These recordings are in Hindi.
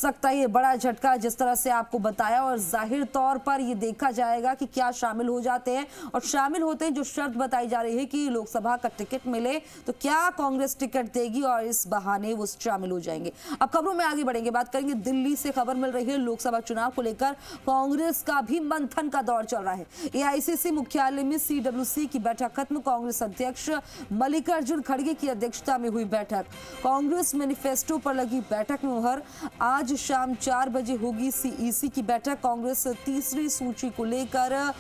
सकता है ये बड़ा झटका जिस तरह से आपको बताया, और जाहिर तौर पर ये देखा जाएगा कि क्या शामिल हो जाते हैं, और शामिल होते हैं जो शर्त बताई जा रही है कि लोकसभा का टिकट मिले तो क्या कांग्रेस टिकट देगी, और इस बहाने वो शामिल हो जाएंगे। अब खबरों में आगे बढ़ेंगे, बात करेंगे दिल्ली से खबर मिल रही है लोकसभा चुनाव को लेकर कांग्रेस का भी मंथन का दौर चल रहा है। एआईसीसी मुख्यालय में CWC की बैठक खत्म, कांग्रेस अध्यक्ष मल्लिकार्जुन खड़गे की अध्यक्षता में हुई बैठक, कांग्रेस मैनिफेस्टो पर लगी बैठक में मुहर। आज शाम 4 बजे होगी CEC की बैठक, कांग्रेस तीसरी सूची को लेकर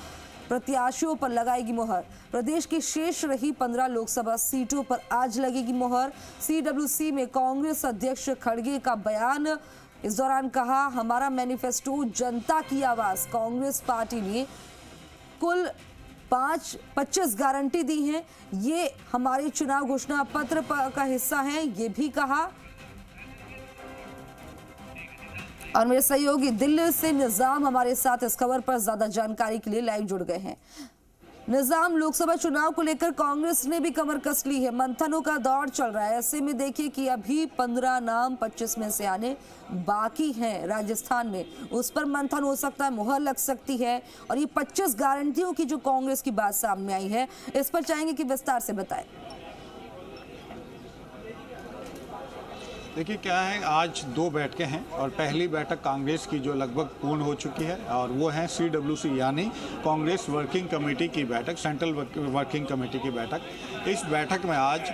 प्रत्याशियों पर लगाएगी मुहर। प्रदेश की शेष रही 15 लोकसभा सीटों पर आज लगेगी मुहर। CWC में कांग्रेस अध्यक्ष खड़गे का बयान, इस दौरान कहा, हमारा मैनिफेस्टो जनता की आवाज। कांग्रेस पार्टी ने कुल 25 गारंटी दी हैं, ये हमारे चुनाव घोषणा पत्र का हिस्सा है, ये भी कहा। और मेरे सहयोगी दिल्ली से निजाम हमारे साथ इस खबर पर ज्यादा जानकारी के लिए लाइव जुड़ गए हैं। निजाम, लोकसभा चुनाव को लेकर कांग्रेस ने भी कमर कस ली है, मंथनों का दौर चल रहा है। ऐसे में देखिए कि अभी 15 नाम 25 में से आने बाकी हैं राजस्थान में, उस पर मंथन हो सकता है, मुहर लग सकती है। और ये 25 गारंटियों की जो कांग्रेस की बात सामने आई है, इस पर चाहेंगे कि विस्तार से बताएं। देखिए क्या है, आज 2 बैठकें हैं और पहली बैठक कांग्रेस की जो लगभग पूर्ण हो चुकी है, और वो है CWC यानी कांग्रेस वर्किंग कमेटी की बैठक, सेंट्रल वर्किंग कमेटी की बैठक। इस बैठक में आज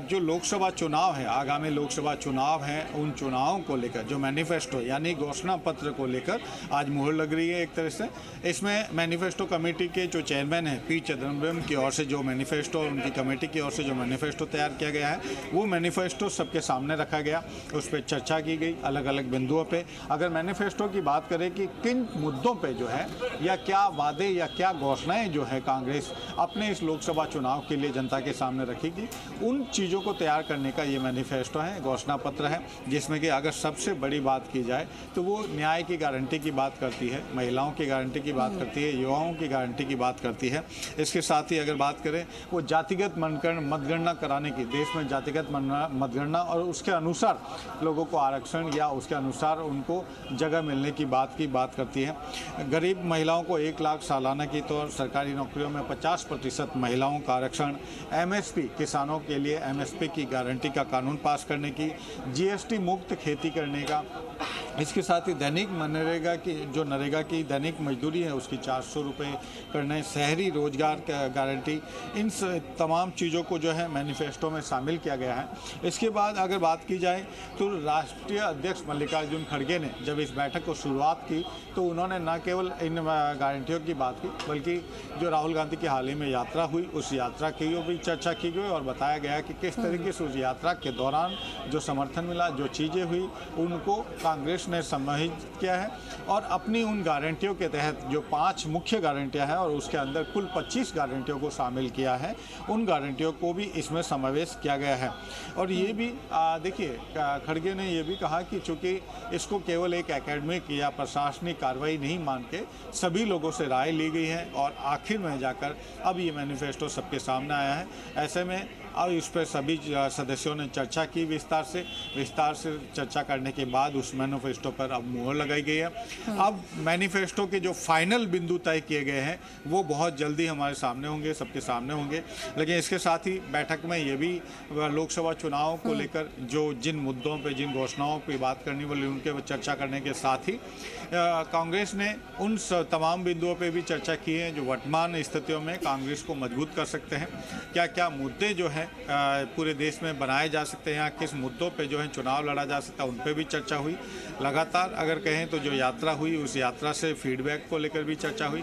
जो लोकसभा चुनाव है, आगामी लोकसभा चुनाव हैं, उन चुनावों को लेकर जो मैनिफेस्टो यानी घोषणा पत्र को लेकर आज मुहर लग रही है एक तरह से। इसमें मैनिफेस्टो कमेटी के जो चेयरमैन हैं P चिदम्बरम की ओर से जो मैनिफेस्टो, उनकी कमेटी की ओर से जो मैनिफेस्टो तैयार किया गया है, वो मैनिफेस्टो सबके सामने रखा गया, उस पर चर्चा की गई अलग अलग बिंदुओं पे। अगर मैनिफेस्टो की बात करें कि किन मुद्दों पे जो है, या क्या वादे या क्या घोषणाएं जो है कांग्रेस अपने इस लोकसभा चुनाव के लिए जनता के सामने रखेगी, उन चीज़ों को तैयार करने का ये मैनिफेस्टो है, घोषणा पत्र है, जिसमें कि अगर सबसे बड़ी बात की जाए तो वो न्याय की गारंटी की बात करती है, महिलाओं की गारंटी की बात करती है, युवाओं की गारंटी की बात करती है। इसके साथ ही अगर बात करें वो जातिगत मतगणना कराने की, देश में जातिगत मतगणना और उसके अनुसार लोगों को आरक्षण या उसके अनुसार उनको जगह मिलने की बात करती है। गरीब महिलाओं को 1 लाख सालाना की तो सरकारी नौकरियों में 50% महिलाओं का आरक्षण, MSP किसानों के लिए MSP की गारंटी का कानून पास करने की, GST मुक्त खेती करने का, इसके साथ ही दैनिक मनरेगा की जो नरेगा की दैनिक मजदूरी है उसकी 400 रुपये करने, शहरी रोजगार गारंटी, इन तमाम चीज़ों को जो है मैनिफेस्टो में शामिल किया गया है। इसके बाद अगर बात की जाए तो राष्ट्रीय अध्यक्ष मल्लिकार्जुन खड़गे ने जब इस बैठक को शुरुआत की तो उन्होंने न केवल इन गारंटियों की बात की, बल्कि जो राहुल गांधी की हाल ही में यात्रा हुई उस यात्रा की भी चर्चा की गई, और बताया गया कि किस तरीके से उस यात्रा के दौरान जो समर्थन मिला, जो चीज़ें हुई, उनको कांग्रेस ने सम्मानित किया है। और अपनी उन गारंटियों के तहत जो 5 मुख्य गारंटियां हैं और उसके अंदर कुल 25 गारंटियों को शामिल किया है, उन गारंटियों को भी इसमें समावेश किया गया है। और ये भी देखिए, खड़गे ने ये भी कहा कि चूँकि इसको केवल एक एकेडमिक या प्रशासनिक कार्रवाई नहीं मान के सभी लोगों से राय ली गई है, और आखिर में जाकर अब ये मैनिफेस्टो सबके सामने आया है। ऐसे में अब इस पर सभी सदस्यों ने चर्चा की, विस्तार से चर्चा करने के बाद उस मैनिफेस्टो पर अब मुहर लगाई गई है। अब मैनिफेस्टो के जो फाइनल बिंदु तय किए गए हैं वो बहुत जल्दी हमारे सामने होंगे, सबके सामने होंगे। लेकिन इसके साथ ही बैठक में ये भी लोकसभा चुनाव को लेकर जो जिन मुद्दों पे, जिन घोषणाओं की बात करनी वाली, उनके चर्चा करने के साथ ही कांग्रेस ने उन तमाम बिंदुओं पे भी चर्चा की है जो वर्तमान स्थितियों में कांग्रेस को मजबूत कर सकते हैं। क्या क्या मुद्दे जो हैं पूरे देश में बनाए जा सकते हैं, किस मुद्दों पे जो है चुनाव लड़ा जा सकता है, उन पे भी चर्चा हुई। लगातार अगर कहें तो जो यात्रा हुई, उस यात्रा से फीडबैक को लेकर भी चर्चा हुई।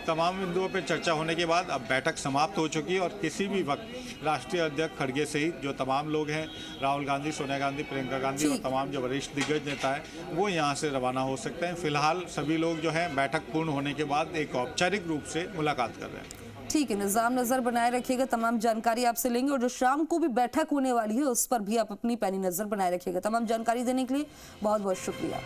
तमाम बिंदुओं पे चर्चा होने के बाद अब बैठक समाप्त हो चुकी है, और किसी भी वक्त राष्ट्रीय अध्यक्ष खड़गे सहित जो तमाम लोग हैं, राहुल गांधी, सोनिया गांधी, प्रियंका गांधी और तमाम जो वरिष्ठ दिग्गज नेता हैं, वो यहाँ से रवाना हो सकते हैं। फिलहाल सभी लोग जो हैं बैठक पूर्ण होने के बाद एक औपचारिक रूप से मुलाकात कर रहे हैं। ठीक है, निजाम नजर बनाए रखिएगा, तमाम जानकारी आपसे लेंगे, और जो शाम को भी बैठक होने वाली है उस पर भी आप अपनी पैनी नजर बनाए रखिएगा। तमाम जानकारी देने के लिए बहुत बहुत शुक्रिया।